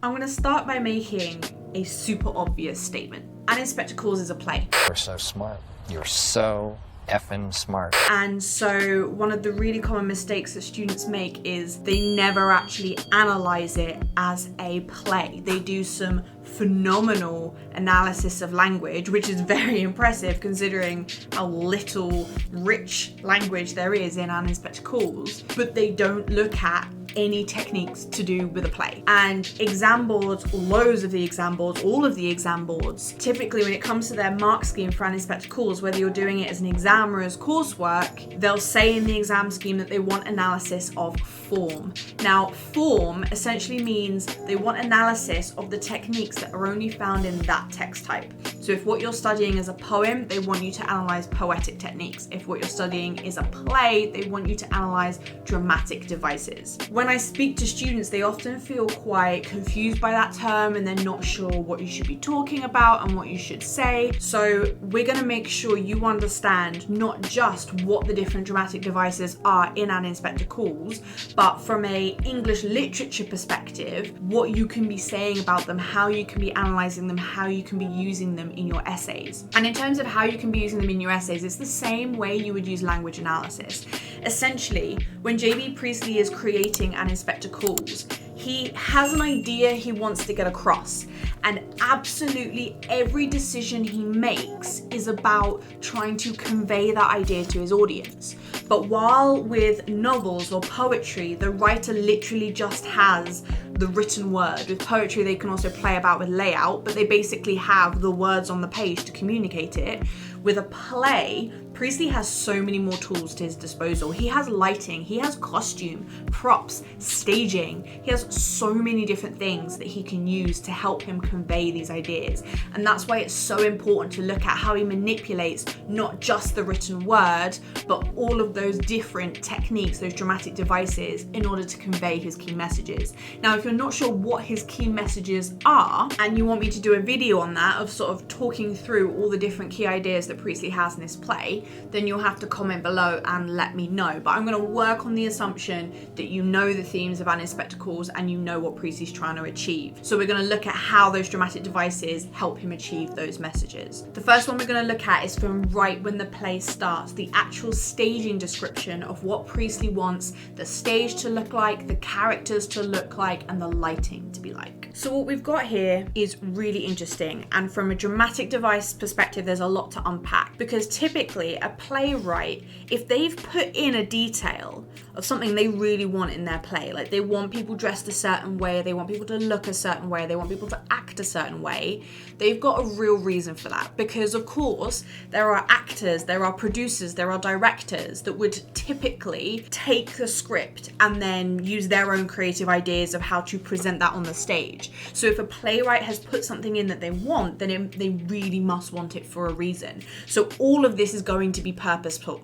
I'm going to start by making a super obvious statement. An Inspector Calls is a play. You're so smart. You're so effing smart. And so one of the really common mistakes that students make is they never actually analyze it as a play. They do some phenomenal analysis of language, which is very impressive considering how little rich language there is in An Inspector Calls, but they don't look at any techniques to do with a play. And exam boards, loads of the exam boards, all of the exam boards, typically when it comes to their mark scheme for An Inspector Calls, whether you're doing it as an exam or as coursework, they'll say in the exam scheme that they want analysis of form. Now, form essentially means they want analysis of the techniques that are only found in that text type. So if what you're studying is a poem, they want you to analyze poetic techniques. If what you're studying is a play, they want you to analyze dramatic devices. When I speak to students, they often feel quite confused by that term and they're not sure what you should be talking about and what you should say. So we're going to make sure you understand not just what the different dramatic devices are in An Inspector Calls, but from a English literature perspective, what you can be saying about them, how you can be analyzing them, how you can be using them in your essays. And in terms of how you can be using them in your essays, it's the same way you would use language analysis. Essentially, when J.B. Priestley is creating An Inspector Calls, he has an idea he wants to get across, and absolutely every decision he makes is about trying to convey that idea to his audience. But while with novels or poetry, the writer literally just has the written word. With poetry, they can also play about with layout, but they basically have the words on the page to communicate it. With a play, Priestley has so many more tools to his disposal. He has lighting, he has costume, props, staging. He has so many different things that he can use to help him convey these ideas. And that's why it's so important to look at how he manipulates not just the written word, but all of those different techniques, those dramatic devices, in order to convey his key messages. Now, if you're not sure what his key messages are, and you want me to do a video on that, of sort of talking through all the different key ideas that Priestley has in this play, then you'll have to comment below and let me know. But I'm going to work on the assumption that you know the themes of An Inspector Calls and you know what Priestley's trying to achieve. So we're going to look at how those dramatic devices help him achieve those messages. The first one we're going to look at is from right when the play starts, the actual staging description of what Priestley wants the stage to look like, the characters to look like, and the lighting to be like. So what we've got here is really interesting, and from a dramatic device perspective, there's a lot to unpack, because typically a playwright, if they've put in a detail of something they really want in their play, like they want people dressed a certain way, they want people to look a certain way, they want people to act a certain way, they've got a real reason for that. Because of course, there are actors, there are producers, there are directors that would typically take the script and then use their own creative ideas of how to present that on the stage. So if a playwright has put something in that they want, then they really must want it for a reason. So all of this is going to be purposeful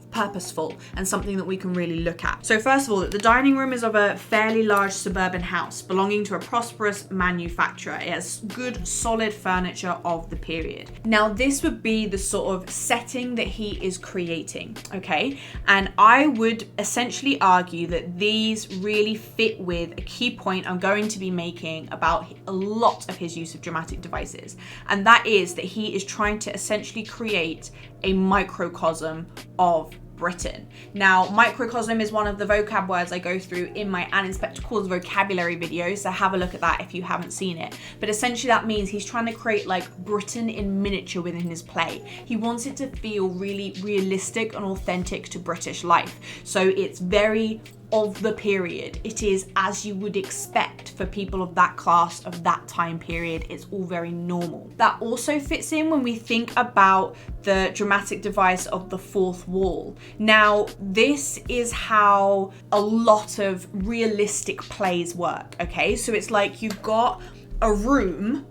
and something that we can really look at. So first of all, the dining room is of a fairly large suburban house belonging to a prosperous manufacturer. It has good, solid furniture of the period. Now, this would be the sort of setting that he is creating, okay? And I would essentially argue that these really fit with a key point I'm going to be making about a lot of his use of dramatic devices. And that is that he is trying to essentially create a microcosm of Britain. Now, microcosm is one of the vocab words I go through in my An Inspector Calls vocabulary video, so have a look at that if you haven't seen it. But essentially that means he's trying to create like Britain in miniature within his play. He wants it to feel really realistic and authentic to British life. So it's very of the period. It is as you would expect for people of that class, of that time period. It's all very normal. That also fits in when we think about the dramatic device of the fourth wall. Now, this is how a lot of realistic plays work, okay? So it's like you've got a room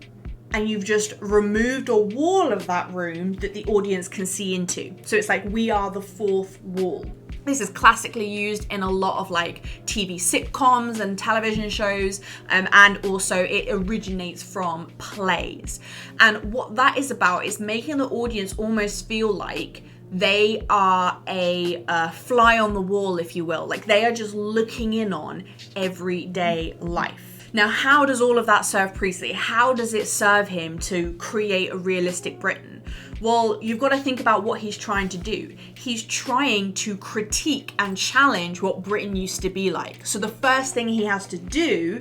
and you've just removed a wall of that room that the audience can see into. So it's like we are the fourth wall. This is classically used in a lot of like TV sitcoms and television shows, and also it originates from plays. And what that is about is making the audience almost feel like they are a fly on the wall, if you will. Like they are just looking in on everyday life. Now, how does all of that serve Priestley? How does it serve him to create a realistic Britain? Well, you've got to think about what he's trying to do. He's trying to critique and challenge what Britain used to be like. So the first thing he has to do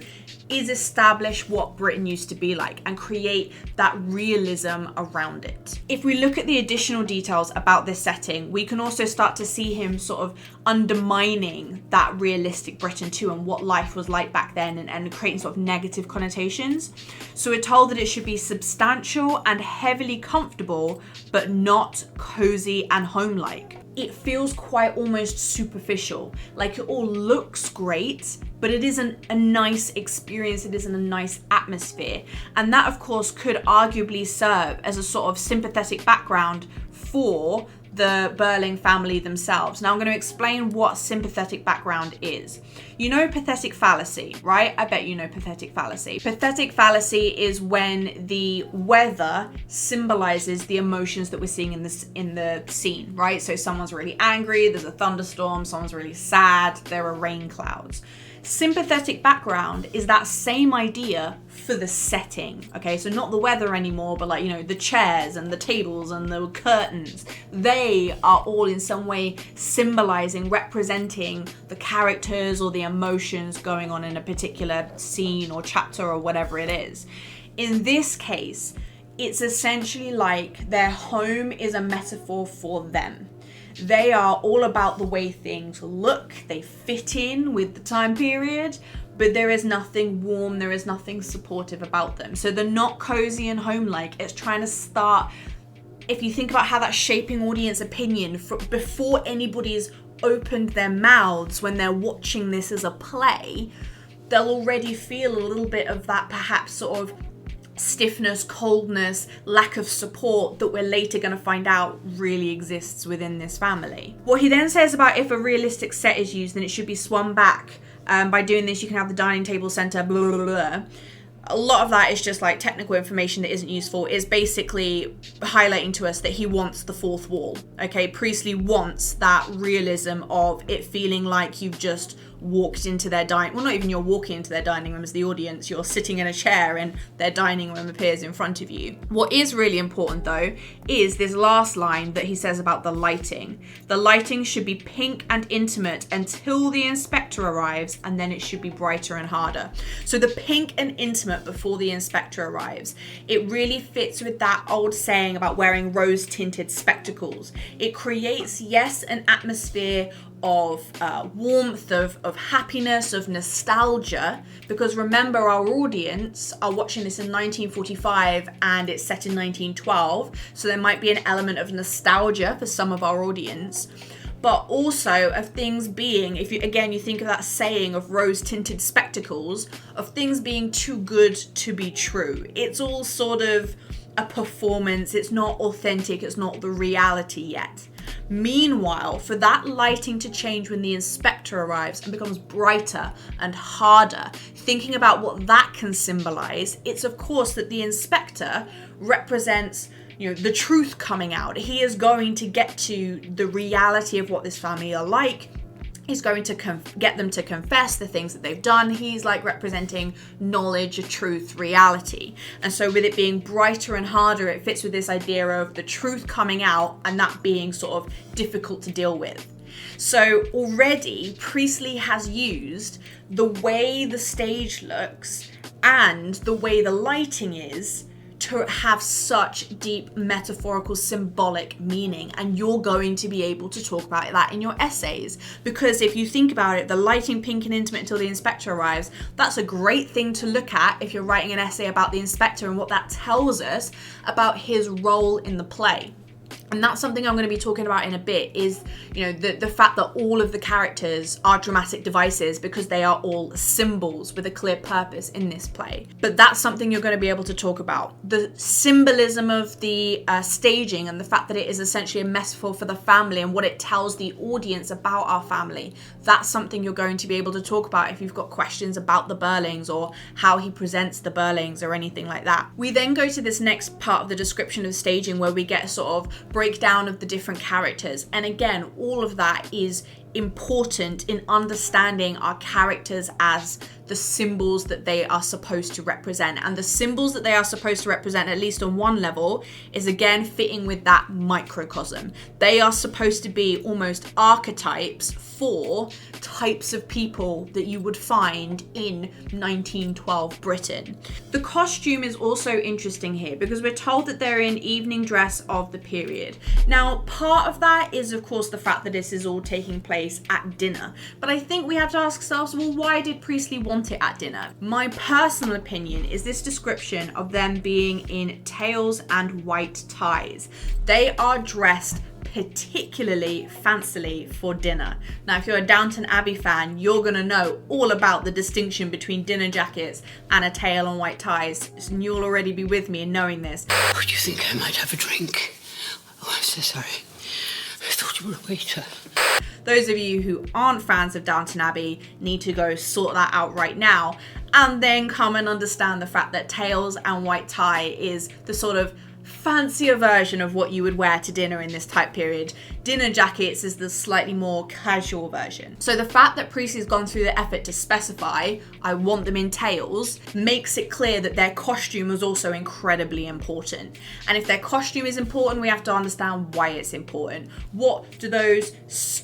is establish what Britain used to be like and create that realism around it. If we look at the additional details about this setting, we can also start to see him sort of undermining that realistic Britain too, and what life was like back then, and creating sort of negative connotations. So we're told that it should be substantial and heavily comfortable, but not cozy and home-like. It feels quite almost superficial, like it all looks great, but it isn't a nice experience, it isn't a nice atmosphere. And that, of course, could arguably serve as a sort of sympathetic background for the Burling family themselves. Now I'm going to explain what sympathetic background is. You know pathetic fallacy, right? I bet you know pathetic fallacy. Pathetic fallacy is when the weather symbolizes the emotions that we're seeing in the scene, right? So someone's really angry, there's a thunderstorm, someone's really sad, there are rain clouds. Sympathetic background is that same idea for the setting, okay? So not the weather anymore, but like, you know, the chairs and the tables and the curtains. They are all in some way symbolizing, representing the characters or the emotions going on in a particular scene or chapter or whatever it is. In this case, it's essentially like their home is a metaphor for them. They are all about the way things look, they fit in with the time period, but there is nothing warm, there is nothing supportive about them. So they're not cozy and home-like. It's trying to start, if you think about how that's shaping audience opinion before anybody's opened their mouths when they're watching this as a play, they'll already feel a little bit of that perhaps sort of stiffness, coldness, lack of support that we're later going to find out really exists within this family. What he then says about if a realistic set is used, then it should be swung back. By doing this, you can have the dining table center, blah, blah, blah. A lot of that is just like technical information that isn't useful. Is basically highlighting to us that he wants the fourth wall. Okay, Priestley wants that realism of it feeling like you've just walked into their dining, well, not even you're walking into their dining room as the audience, you're sitting in a chair and their dining room appears in front of you. What is really important though is this last line that he says about the lighting. The lighting should be pink and intimate until the inspector arrives, and then it should be brighter and harder. So the pink and intimate before the inspector arrives, it really fits with that old saying about wearing rose-tinted spectacles. It creates, yes, an atmosphere of warmth, of happiness, of nostalgia, because remember, our audience are watching this in 1945 and it's set in 1912, so there might be an element of nostalgia for some of our audience, but also of things being, if you think of that saying of rose-tinted spectacles, of things being too good to be true. It's all sort of a performance, it's not authentic, it's not the reality yet. Meanwhile, for that lighting to change when the inspector arrives and becomes brighter and harder, thinking about what that can symbolize, it's of course that the inspector represents, you know, the truth coming out. He is going to get to the reality of what this family are like. He's going to get them to confess the things that they've done. He's like representing knowledge, truth, reality. And so with it being brighter and harder, it fits with this idea of the truth coming out and that being sort of difficult to deal with. So already Priestley has used the way the stage looks and the way the lighting is to have such deep metaphorical symbolic meaning, and you're going to be able to talk about that in your essays, because if you think about it, the lighting pink and intimate until the inspector arrives, that's a great thing to look at if you're writing an essay about the inspector and what that tells us about his role in the play. And that's something I'm going to be talking about in a bit, is, you know, the fact that all of the characters are dramatic devices because they are all symbols with a clear purpose in this play. But that's something you're going to be able to talk about. The symbolism of the staging and the fact that it is essentially a metaphor for the family and what it tells the audience about our family. That's something you're going to be able to talk about if you've got questions about the Burlings or how he presents the Burlings or anything like that. We then go to this next part of the description of staging where we get a sort of breakdown of the different characters, and again all of that is important in understanding our characters as the symbols that they are supposed to represent. And the symbols that they are supposed to represent, at least on one level, is again fitting with that microcosm. They are supposed to be almost archetypes for types of people that you would find in 1912 Britain. The costume is also interesting here because we're told that they're in evening dress of the period. Now, part of that is, of course, the fact that this is all taking place at dinner. But I think we have to ask ourselves, well, why did Priestley want it at dinner? My personal opinion is this description of them being in tails and white ties. They are dressed particularly fancily for dinner. Now, if you're a Downton Abbey fan, you're gonna know all about the distinction between dinner jackets and a tail and white ties, and you'll already be with me in knowing this. Oh, do you think I might have a drink? Oh, I'm so sorry. I thought you were a waiter. Those of you who aren't fans of Downton Abbey need to go sort that out right now, and then come and understand the fact that tails and white tie is the sort of fancier version of what you would wear to dinner in this type period. Dinner jackets is the slightly more casual version. So the fact that Priestley's gone through the effort to specify, I want them in tails, makes it clear that their costume was also incredibly important. And if their costume is important, we have to understand why it's important. What do those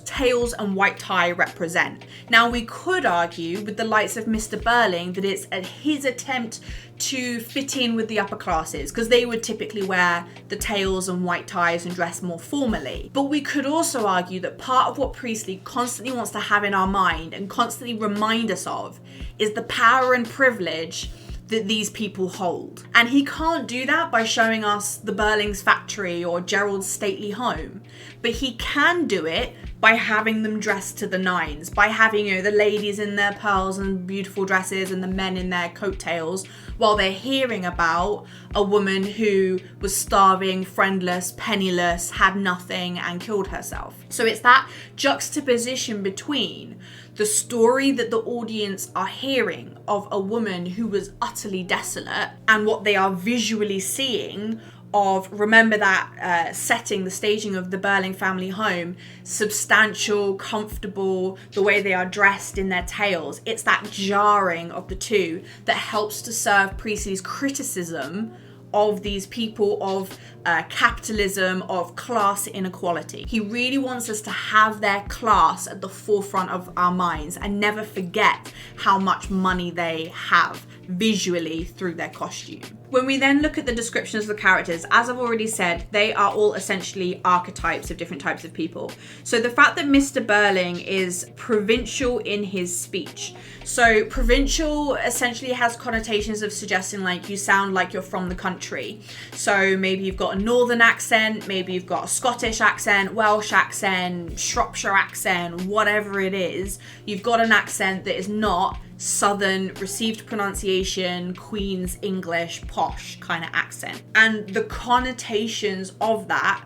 tails and white tie represent? Now, we could argue with the likes of Mr. Burling that it's his attempt to fit in with the upper classes, because they would typically wear the tails and white ties and dress more formally. But we could also argue that part of what Priestley constantly wants to have in our mind and constantly remind us of is the power and privilege that these people hold. And he can't do that by showing us the Burling's factory or Gerald's stately home, but he can do it by having them dressed to the nines, by having, you know, the ladies in their pearls and beautiful dresses and the men in their coattails, while they're hearing about a woman who was starving, friendless, penniless, had nothing and killed herself. So it's that juxtaposition between the story that the audience are hearing of a woman who was utterly desolate and what they are visually seeing of, remember that setting, the staging of the Burling family home, substantial, comfortable, the way they are dressed in their tails. It's that jarring of the two that helps to serve Priestley's criticism of these people, of capitalism, of class inequality. He really wants us to have their class at the forefront of our minds and never forget how much money they have visually through their costume. When we then look at the descriptions of the characters, as I've already said, they are all essentially archetypes of different types of people. So the fact that Mr. Burling is provincial in his speech. So provincial essentially has connotations of suggesting like you sound like you're from the country. So maybe you've got a northern accent, maybe you've got a Scottish accent, Welsh accent, Shropshire accent, whatever it is. You've got an accent that is not southern, received pronunciation, Queen's English, posh kind of accent. And the connotations of that,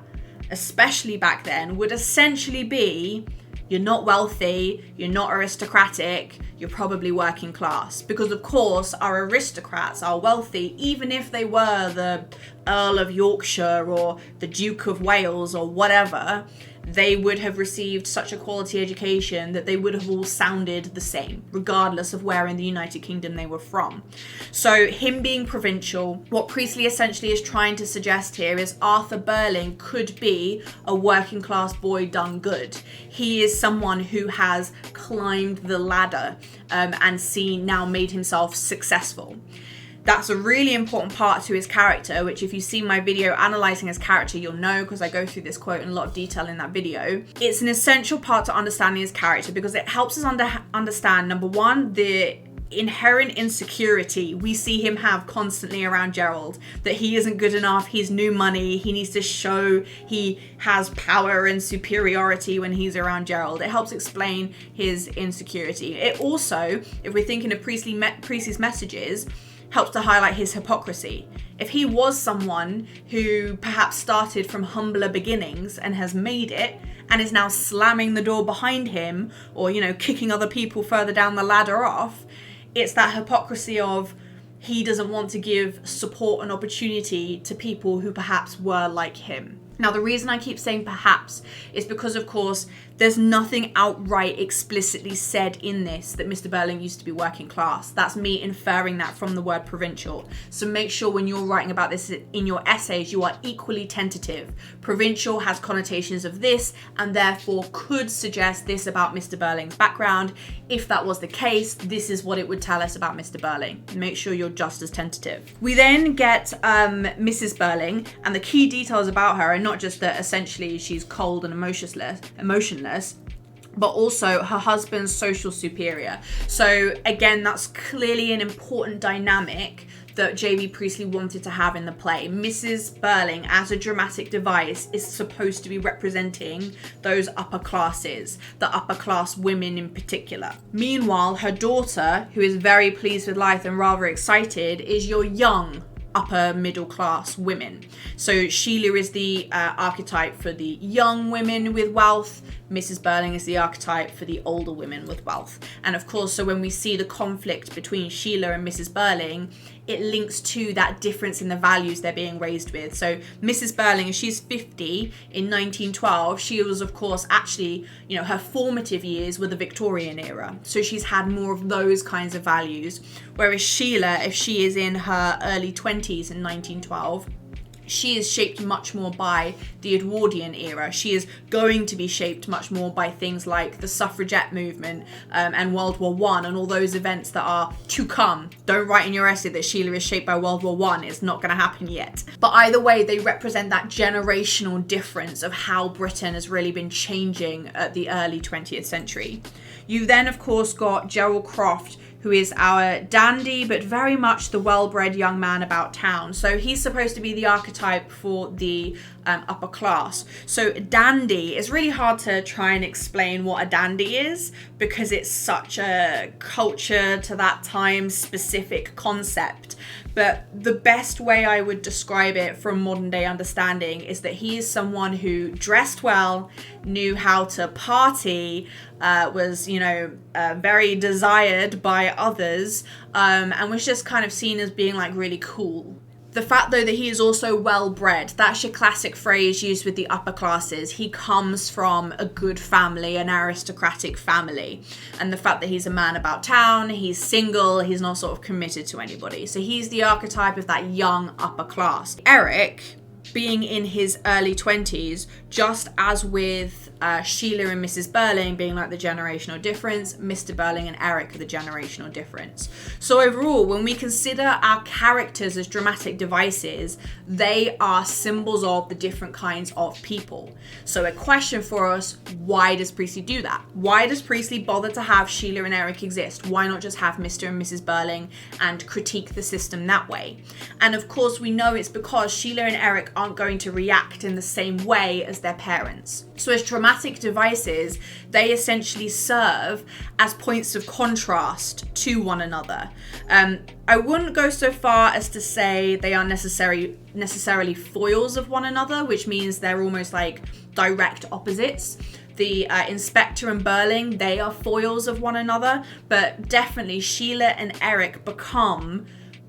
especially back then, would essentially be you're not wealthy, you're not aristocratic, you're probably working class. Because of course our aristocrats are wealthy, even if they were the Earl of Yorkshire or the Duke of Wales or whatever, they would have received such a quality education that they would have all sounded the same, regardless of where in the United Kingdom they were from. So him being provincial, what Priestley essentially is trying to suggest here is Arthur Burling could be a working class boy done good. He is someone who has climbed the ladder and now made himself successful. That's a really important part to his character, which if you've seen my video analysing his character, you'll know because I go through this quote in a lot of detail in that video. It's an essential part to understanding his character because it helps us understand, number one, the inherent insecurity we see him have constantly around Gerald, that he isn't good enough, he's new money, he needs to show he has power and superiority when he's around Gerald. It helps explain his insecurity. It also, if we're thinking of Priestley's messages, helps to highlight his hypocrisy. If he was someone who perhaps started from humbler beginnings and has made it and is now slamming the door behind him or, you know, kicking other people further down the ladder off, it's that hypocrisy of he doesn't want to give support and opportunity to people who perhaps were like him. Now, the reason I keep saying perhaps is because, of course, There's nothing outright explicitly said in this that Mr. Burling used to be working class. That's me inferring that from the word provincial. So make sure when you're writing about this in your essays, you are equally tentative. Provincial has connotations of this and therefore could suggest this about Mr. Burling's background. If that was the case, this is what it would tell us about Mr. Burling. Make sure you're just as tentative. We then get Mrs. Burling, and the key details about her are not just that essentially she's cold and emotionless, but also her husband's social superior. So again, that's clearly an important dynamic that J.B. Priestley wanted to have in the play. Mrs. Burling, as a dramatic device, is supposed to be representing those upper classes, the upper class women in particular. Meanwhile, her daughter, who is very pleased with life and rather excited, is your young upper middle class women. So Sheila is the archetype for the young women with wealth. Mrs. Burling is the archetype for the older women with wealth. And of course, so when we see the conflict between Sheila and Mrs. Burling, it links to that difference in the values they're being raised with. So Mrs. Burling, she's 50 in 1912. She was, of course, actually, her formative years were the Victorian era. So she's had more of those kinds of values. Whereas Sheila, if she is in her early 20s in 1912, she is shaped much more by the Edwardian era. She is going to be shaped much more by things like the suffragette movement and World War I and all those events that are to come. Don't write in your essay that Sheila is shaped by World War I. It's not going to happen yet. But either way, they represent that generational difference of how Britain has really been changing at the early 20th century. You then, of course, got Gerald Croft, who is our dandy, but very much the well-bred young man about town. So he's supposed to be the archetype for the upper class. So dandy, is really hard to try and explain what a dandy is because it's such a culture to that time specific concept. But the best way I would describe it from modern day understanding is that he is someone who dressed well, knew how to party, was, very desired by others, and was just kind of seen as being like really cool. The fact, though, that he is also well-bred, that's your classic phrase used with the upper classes. He comes from a good family, an aristocratic family. And the fact that he's a man about town, he's single, he's not sort of committed to anybody. So he's the archetype of that young upper class. Eric, being in his early 20s, just as with Sheila and Mrs. Burling being like the generational difference, Mr. Burling and Eric are the generational difference. So overall, when we consider our characters as dramatic devices, they are symbols of the different kinds of people. So a question for us, why does Priestley do that? Why does Priestley bother to have Sheila and Eric exist? Why not just have Mr. and Mrs. Burling and critique the system that way? And of course, we know it's because Sheila and Eric aren't going to react in the same way as their parents. So as dramatic devices, they essentially serve as points of contrast to one another. I wouldn't go so far as to say they are necessarily foils of one another, which means they're almost like direct opposites. The Inspector and Burling, they are foils of one another, but definitely Sheila and Eric become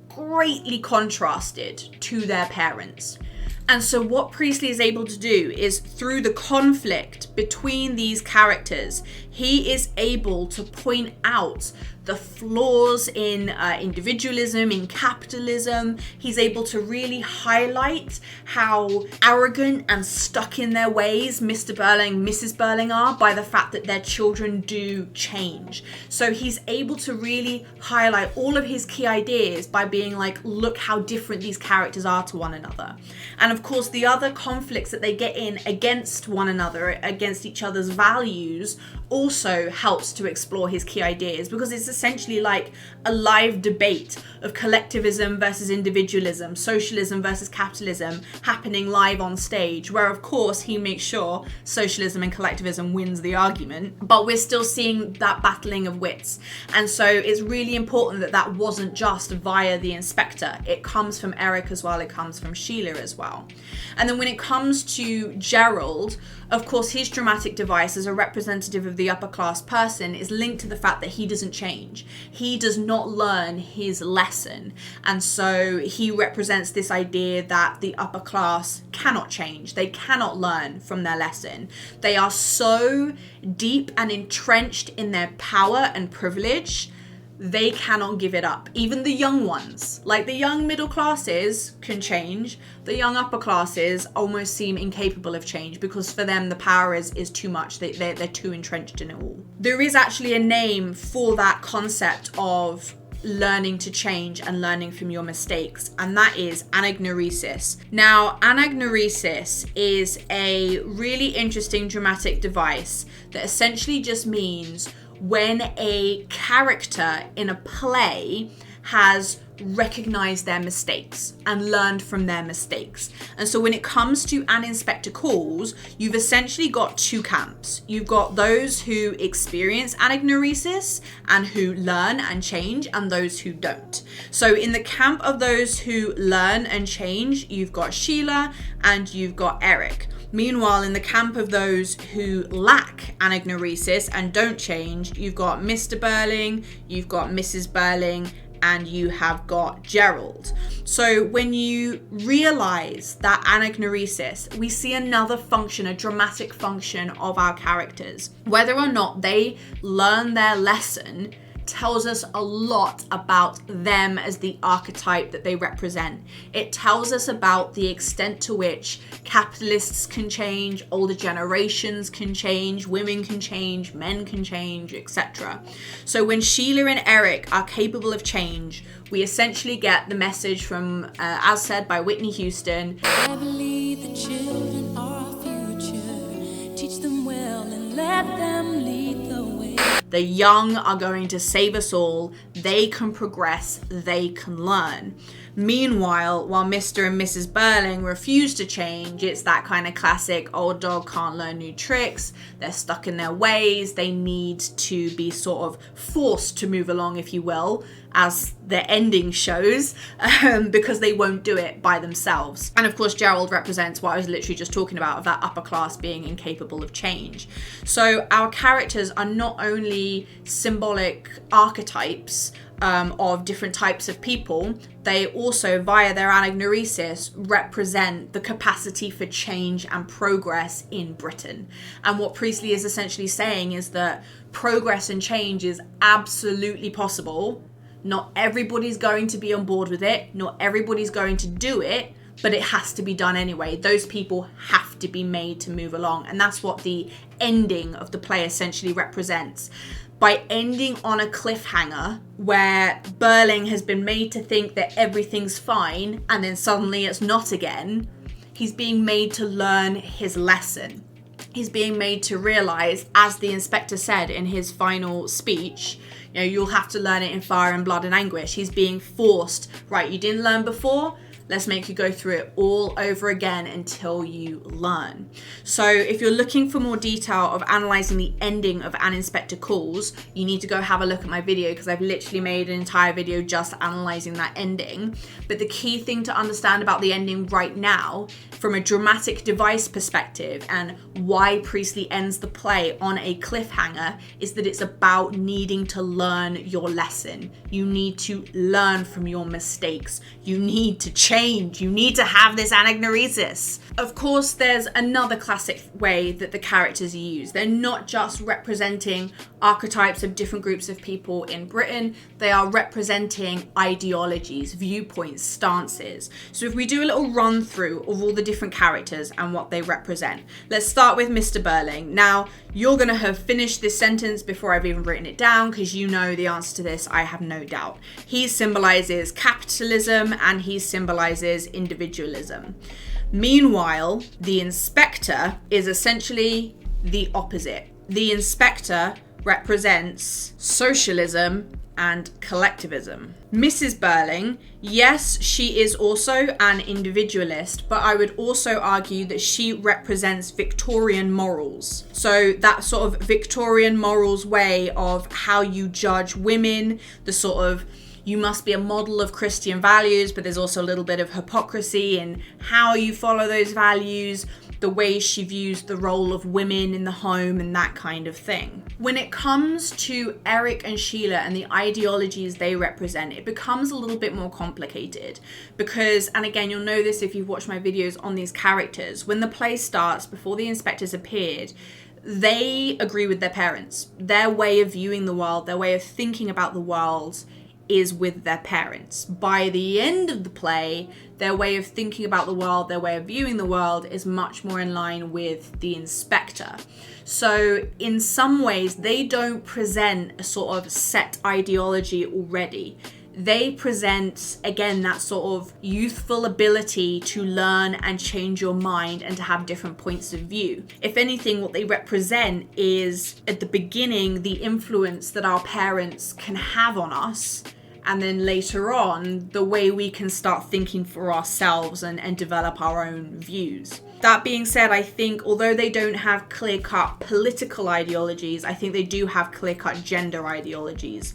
greatly contrasted to their parents. And so what Priestley is able to do is, through the conflict between these characters, he is able to point out the flaws in individualism, in capitalism. He's able to really highlight how arrogant and stuck in their ways Mr. Burling, Mrs. Burling are by the fact that their children do change. So he's able to really highlight all of his key ideas by being like, look how different these characters are to one another. And of course, the other conflicts that they get in against one another, against each other's values, also helps to explore his key ideas, because it's essentially like a live debate of collectivism versus individualism, socialism versus capitalism happening live on stage, where of course he makes sure socialism and collectivism wins the argument, but we're still seeing that battling of wits. And so it's really important that that wasn't just via the Inspector. It comes from Eric as well, it comes from Sheila as well. And then when it comes to Gerald, of course his dramatic device as a representative of the the upper class person is linked to the fact that he doesn't change. He does not learn his lesson. And so he represents this idea that the upper class cannot change. They cannot learn from their lesson. They are so deep and entrenched in their power and privilege, they cannot give it up. Even the young ones, like the young middle classes, can change. The young upper classes almost seem incapable of change because for them the power is too much. They're too entrenched in it all. There is actually a name for that concept of learning to change and learning from your mistakes, and that is anagnorisis. Now, anagnorisis is a really interesting dramatic device that essentially just means when a character in a play has recognized their mistakes and learned from their mistakes. And so when it comes to An Inspector Calls, you've essentially got two camps. You've got those who experience anagnorisis and who learn and change, and those who don't. So in the camp of those who learn and change, you've got Sheila and you've got Eric. Meanwhile, in the camp of those who lack anagnorisis and don't change, you've got Mr. Burling, you've got Mrs. Burling, and you have got Gerald. So when you realize that anagnorisis, we see another function, a dramatic function of our characters. Whether or not they learn their lesson tells us a lot about them as the archetype that they represent. It tells us about the extent to which capitalists can change, older generations can change, women can change, men can change, etc. So when Sheila and Eric are capable of change, we essentially get the message from, as said by Whitney Houston, I believe the children are our future. Teach them well and let them lead the way. the young are going to save us all. They can progress, they can learn. Meanwhile, while Mr. and Mrs. Burling refuse to change, it's that kind of classic old dog can't learn new tricks. They're stuck in their ways. They need to be sort of forced to move along, if you will, as the ending shows, because they won't do it by themselves. And of course, Gerald represents what I was literally just talking about, of that upper class being incapable of change. So our characters are not only symbolic archetypes of different types of people, they also, via their anagnorisis, represent the capacity for change and progress in Britain. And what Priestley is essentially saying is that progress and change is absolutely possible. Not everybody's going to be on board with it, not everybody's going to do it, but it has to be done anyway. Those people have to be made to move along. And that's what the ending of the play essentially represents. By ending on a cliffhanger where Burling has been made to think that everything's fine and then suddenly it's not again, he's being made to learn his lesson. He's being made to realise, as the inspector said in his final speech, you know, you'll have to learn it in fire and blood and anguish. He's being forced, right, you didn't learn before? Let's make you go through it all over again until you learn. So if you're looking for more detail of analysing the ending of An Inspector Calls, you need to go have a look at my video, because I've literally made an entire video just analysing that ending. But the key thing to understand about the ending right now, from a dramatic device perspective, and why Priestley ends the play on a cliffhanger, is that it's about needing to learn your lesson. You need to learn from your mistakes. You need to change. You need to have this anagnorisis. Of course, there's another classic way that the characters are used. They're not just representing archetypes of different groups of people in Britain. They are representing ideologies, viewpoints, stances. So if we do a little run through of all the different characters and what they represent. Let's start with Mr. Burling. Now, you're going to have finished this sentence before I've even written it down, because you know the answer to this, I have no doubt. He symbolises capitalism and he symbolises individualism. Meanwhile, the inspector is essentially the opposite. The inspector represents socialism and collectivism. Mrs. Burling, yes, she is also an individualist, but I would also argue that she represents Victorian morals. So that sort of Victorian morals way of how you judge women, the sort of, you must be a model of Christian values, but there's also a little bit of hypocrisy in how you follow those values, the way she views the role of women in the home and that kind of thing. When it comes to Eric and Sheila and the ideologies they represent, it becomes a little bit more complicated because, and again, you'll know this if you've watched my videos on these characters, when the play starts, before the inspectors appeared, they agree with their parents. Their way of viewing the world, their way of thinking about the world is with their parents. By the end of the play, their way of thinking about the world, their way of viewing the world is much more in line with the inspector. So in some ways, they don't present a sort of set ideology already. They present, again, that sort of youthful ability to learn and change your mind and to have different points of view. If anything, what they represent is, at the beginning, the influence that our parents can have on us, and then later on, the way we can start thinking for ourselves and develop our own views. That being said, I think although they don't have clear-cut political ideologies, I think they do have clear-cut gender ideologies.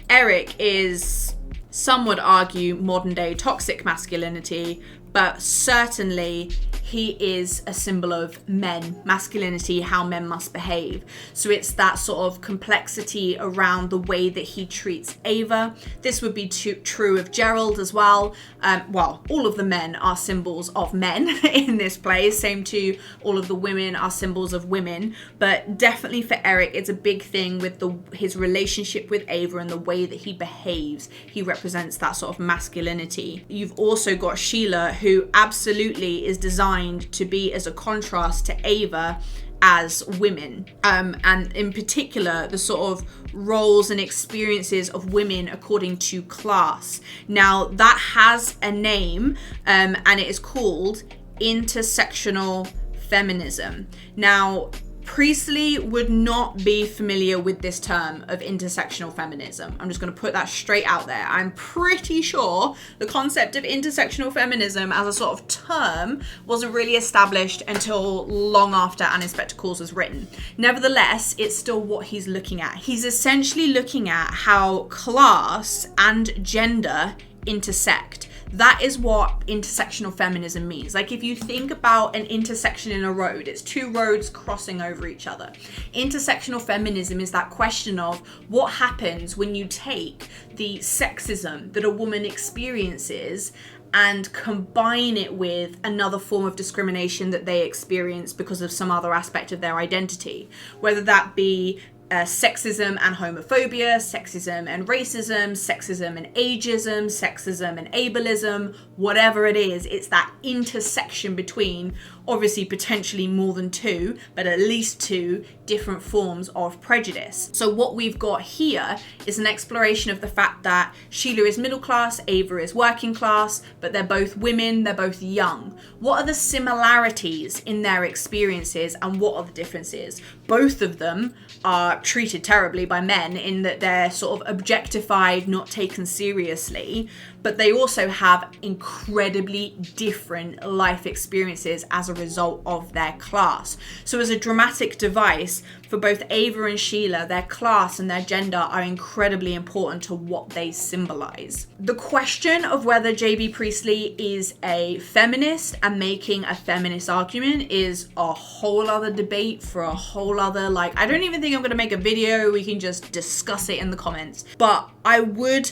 Eric is, some would argue, modern-day toxic masculinity, but certainly he is a symbol of men, masculinity, how men must behave. So it's that sort of complexity around the way that he treats Ava. This would be true of Gerald as well. All of the men are symbols of men in this play. Same to all of the women are symbols of women. But definitely for Eric, it's a big thing with his relationship with Ava and the way that he behaves. He represents that sort of masculinity. You've also got Sheila, who absolutely is designed to be as a contrast to Ava as women, and in particular the sort of roles and experiences of women according to class. Now that has a name, and it is called intersectional feminism. Now Priestley would not be familiar with this term of intersectional feminism. I'm just going to put that straight out there. I'm pretty sure the concept of intersectional feminism as a sort of term wasn't really established until long after An Inspector Calls was written. Nevertheless, it's still what he's looking at. He's essentially looking at how class and gender intersect. That is what intersectional feminism means. Like if you think about an intersection in a road, it's two roads crossing over each other. Intersectional feminism is that question of what happens when you take the sexism that a woman experiences and combine it with another form of discrimination that they experience because of some other aspect of their identity, whether that be sexism and homophobia, sexism and racism, sexism and ageism, sexism and ableism, whatever it is, it's that intersection between, obviously potentially more than two, but at least two different forms of prejudice. So what we've got here is an exploration of the fact that Sheila is middle class, Ava is working class, but they're both women, they're both young. What are the similarities in their experiences and what are the differences? Both of them are treated terribly by men in that they're sort of objectified, not taken seriously, but they also have incredibly different life experiences as a result of their class. So as a dramatic device, for both Ava and Sheila, their class and their gender are incredibly important to what they symbolize. The question of whether J.B. Priestley is a feminist and making a feminist argument is a whole other debate for a whole other, I don't even think I'm going to make a video. We can just discuss it in the comments. But I would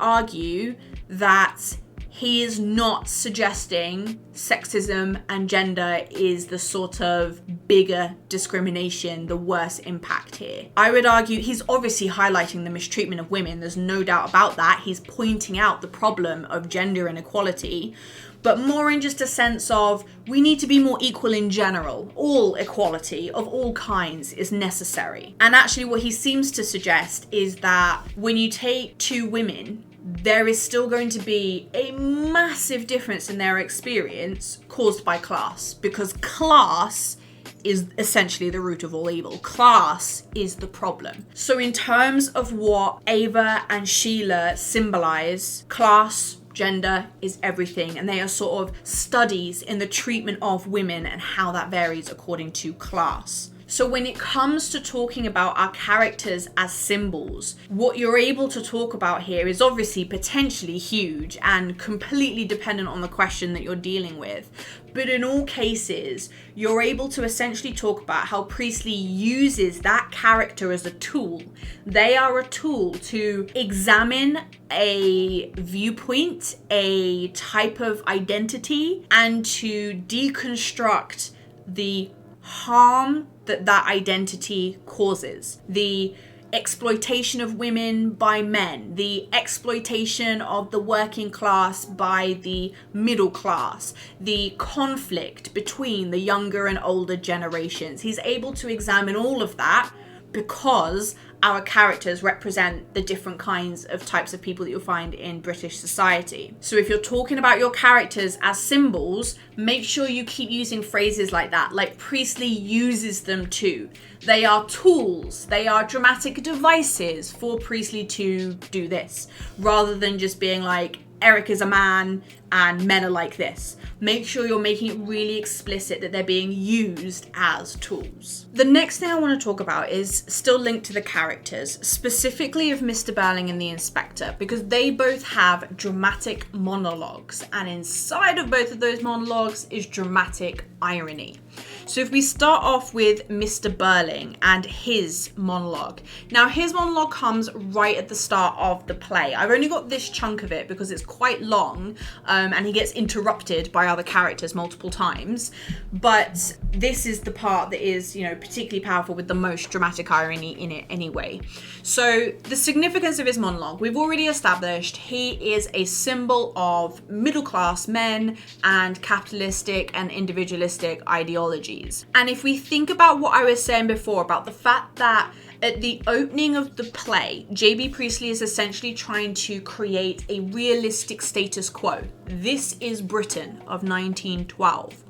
argue that he is not suggesting sexism and gender is the sort of bigger discrimination, the worst impact here. I would argue he's obviously highlighting the mistreatment of women. There's no doubt about that. He's pointing out the problem of gender inequality, but more in just a sense of we need to be more equal in general. All equality of all kinds is necessary. And actually what he seems to suggest is that when you take two women, there is still going to be a massive difference in their experience caused by class, because class is essentially the root of all evil. Class is the problem. So in terms of what Ava and Sheila symbolize, class, gender is everything, and they are sort of studies in the treatment of women and how that varies according to class. So when it comes to talking about our characters as symbols, what you're able to talk about here is obviously potentially huge and completely dependent on the question that you're dealing with. But in all cases, you're able to essentially talk about how Priestley uses that character as a tool. They are a tool to examine a viewpoint, a type of identity, and to deconstruct the harm that that identity causes. The exploitation of women by men, the exploitation of the working class by the middle class, the conflict between the younger and older generations. He's able to examine all of that because our characters represent the different kinds of types of people that you'll find in British society. So if you're talking about your characters as symbols, make sure you keep using phrases like that, like Priestley uses them too. They are tools, they are dramatic devices for Priestley to do this, rather than just being like, Eric is a man and men are like this. Make sure you're making it really explicit that they're being used as tools. The next thing I want to talk about is still linked to the characters, specifically of Mr. Burling and the Inspector, because they both have dramatic monologues, and inside of both of those monologues is dramatic irony. So if we start off with Mr. Burling and his monologue. Now his monologue comes right at the start of the play. I've only got this chunk of it because it's quite long and he gets interrupted by other characters multiple times. But this is the part that is, particularly powerful with the most dramatic irony in it anyway. So the significance of his monologue, we've already established he is a symbol of middle class men and capitalistic and individualistic ideologies. And if we think about what I was saying before about the fact that at the opening of the play, J.B. Priestley is essentially trying to create a realistic status quo. This is Britain of 1912.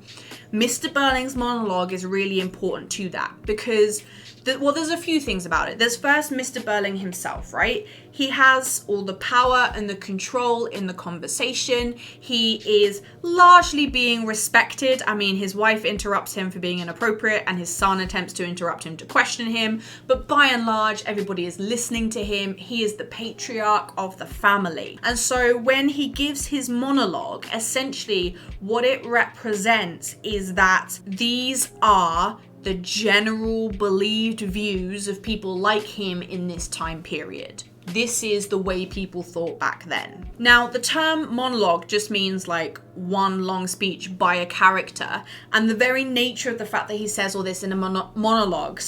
Mr. Burling's monologue is really important to that because there's a few things about it. There's first Mr. Burling himself, right? He has all the power and the control in the conversation. He is largely being respected. I mean, his wife interrupts him for being inappropriate and his son attempts to interrupt him to question him. But by and large, everybody is listening to him. He is the patriarch of the family. And so when he gives his monologue, essentially what it represents is that these are the general believed views of people like him in this time period. This is the way people thought back then. Now, the term monologue just means like one long speech by a character, and the very nature of the fact that he says all this in a monologue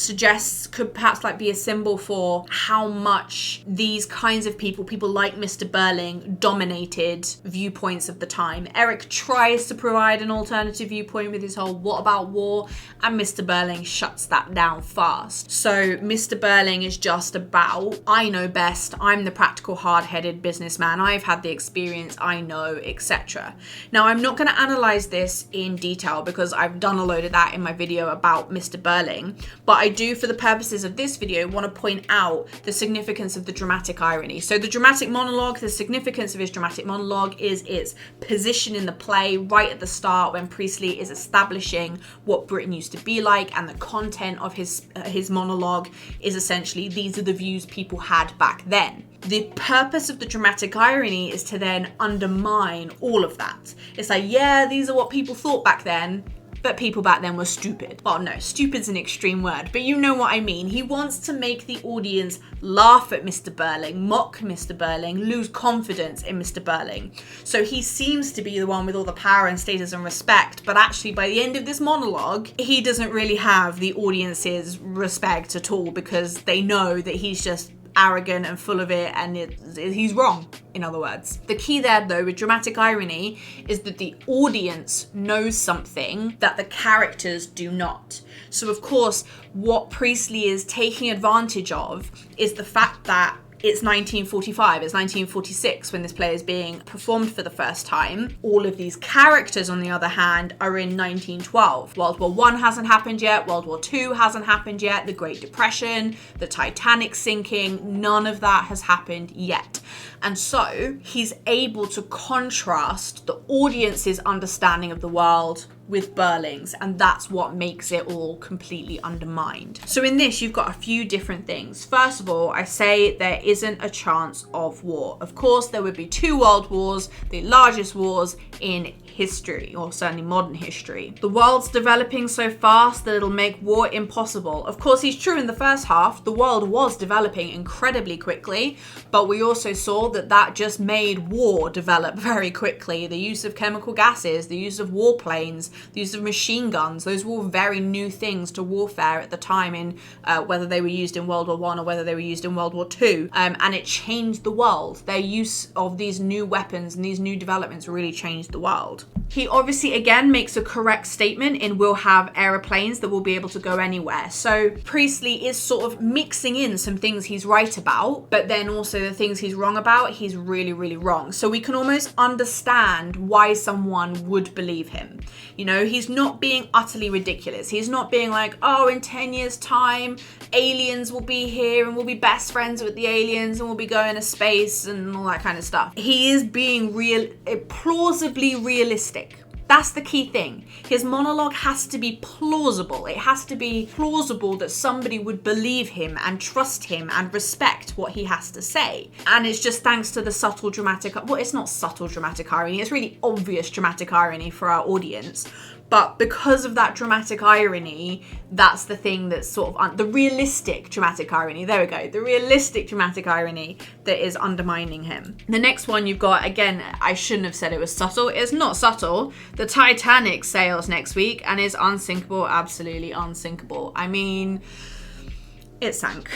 could perhaps like be a symbol for how much these kinds of people like Mr. Burling, dominated viewpoints of the time. Eric tries to provide an alternative viewpoint with his whole what about war, and Mr. Burling shuts that down fast. So Mr. Burling is just about, I know best, I'm the practical hard-headed businessman, I've had the experience, I know, etc. Now, I'm not going to analyze this in detail because I've done a load of that in my video about Mr. Burling, but I do, for the purposes of this video, want to point out the significance of the dramatic irony. So the dramatic monologue, the significance of his dramatic monologue is its position in the play right at the start when Priestley is establishing what Britain used to be like, and the content of his monologue is essentially these are the views people had back then. The purpose of the dramatic irony is to then undermine all of that. It's like, yeah, these are what people thought back then, but people back then were stupid. Well, no, stupid's an extreme word, but you know what I mean. He wants to make the audience laugh at Mr. Burling, mock Mr. Burling, lose confidence in Mr. Burling. So he seems to be the one with all the power and status and respect, but actually by the end of this monologue, he doesn't really have the audience's respect at all because they know that he's just arrogant and full of it, and he's wrong, in other words. The key there, though, with dramatic irony is that the audience knows something that the characters do not. So, of course, what Priestley is taking advantage of is the fact that it's 1945, it's 1946 when this play is being performed for the first time. All of these characters, on the other hand, are in 1912. World War I hasn't happened yet, World War II hasn't happened yet, the Great Depression, the Titanic sinking, none of that has happened yet. And so he's able to contrast the audience's understanding of the world with Berling's, and that's what makes it all completely undermined. So in this, you've got a few different things. First of all, I say there isn't a chance of war. Of course, there would be 2 world wars, the largest wars in history, or certainly modern history. The world's developing so fast that it'll make war impossible. Of course, he's true in the first half. The world was developing incredibly quickly, but we also saw that that just made war develop very quickly. The use of chemical gases, the use of warplanes, the use of machine guns, those were all very new things to warfare at the time, in whether they were used in World War I or whether they were used in World War II. And it changed the world. Their use of these new weapons and these new developments really changed the world. He obviously again makes a correct statement in we'll have aeroplanes that will be able to go anywhere. So Priestley is sort of mixing in some things he's right about, but then also the things he's wrong about, he's really, really wrong. So we can almost understand why someone would believe him. You know, he's not being utterly ridiculous. He's not being like, oh, in 10 years time, aliens will be here and we'll be best friends with the aliens and we'll be going to space and all that kind of stuff. He is being plausibly realistic. That's the key thing. His monologue has to be plausible. It has to be plausible that somebody would believe him and trust him and respect what he has to say. And it's just thanks to the subtle dramatic, well, it's not subtle dramatic irony, it's really obvious dramatic irony for our audience. But because of that dramatic irony, that's the thing that's sort of the realistic dramatic irony. There we go. The realistic dramatic irony that is undermining him. The next one you've got, again, I shouldn't have said it was subtle. It's not subtle. The Titanic sails next week and is unsinkable, absolutely unsinkable. I mean, it sank.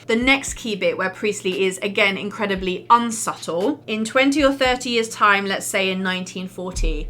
The next key bit where Priestley is, again, incredibly unsubtle. In 20 or 30 years' time, let's say in 1940,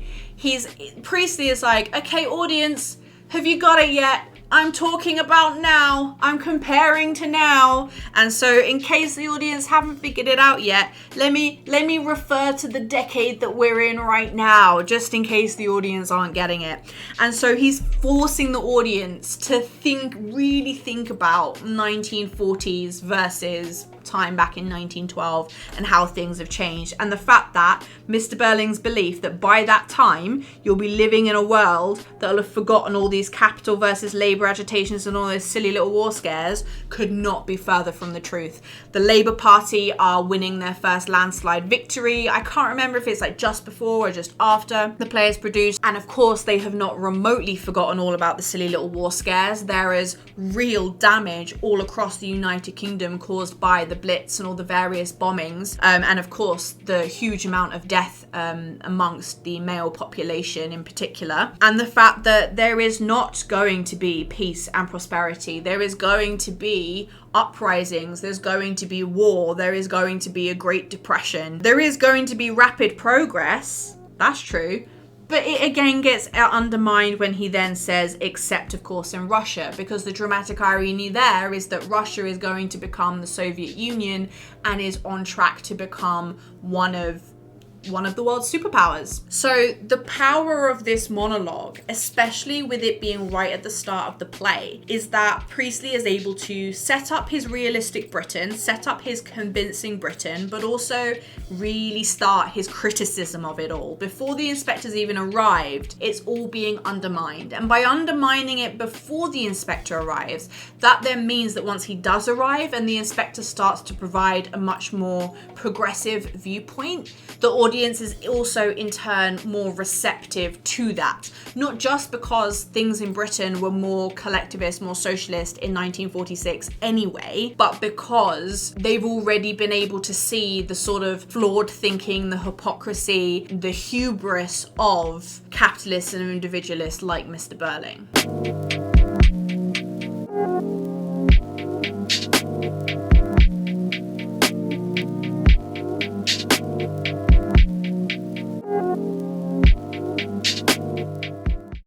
Priestley is like, okay, audience, have you got it yet? I'm talking about now. I'm comparing to now. And so in case the audience haven't figured it out yet, let me refer to the decade that we're in right now, just in case the audience aren't getting it. And so he's forcing the audience to really think about 1940s versus time back in 1912 and how things have changed. And the fact that Mr. Berling's belief that by that time you'll be living in a world that'll have forgotten all these capital versus labor agitations and all those silly little war scares could not be further from the truth. The Labour Party are winning their first landslide victory. I can't remember if it's like just before or just after the play is produced. And of course they have not remotely forgotten all about the silly little war scares. There is real damage all across the United Kingdom caused by the Blitz and all the various bombings, and of course the huge amount of death amongst the male population in particular, and the fact that there is not going to be peace and prosperity. There is going to be uprisings, there's going to be war, there is going to be a Great Depression, there is going to be rapid progress, that's true. But it again gets undermined when he then says, except of course in Russia, because the dramatic irony there is that Russia is going to become the Soviet Union and is on track to become one of the world's superpowers. So the power of this monologue, especially with it being right at the start of the play, is that Priestley is able to set up his realistic Britain, set up his convincing Britain, but also really start his criticism of it all. Before the inspectors even arrived, it's all being undermined. And by undermining it before the inspector arrives, that then means that once he does arrive and the inspector starts to provide a much more progressive viewpoint, the audience is also in turn more receptive to that. Not just because things in Britain were more collectivist, more socialist in 1946 anyway, but because they've already been able to see the sort of flawed thinking, the hypocrisy, the hubris of capitalists and individualists like Mr. Berling.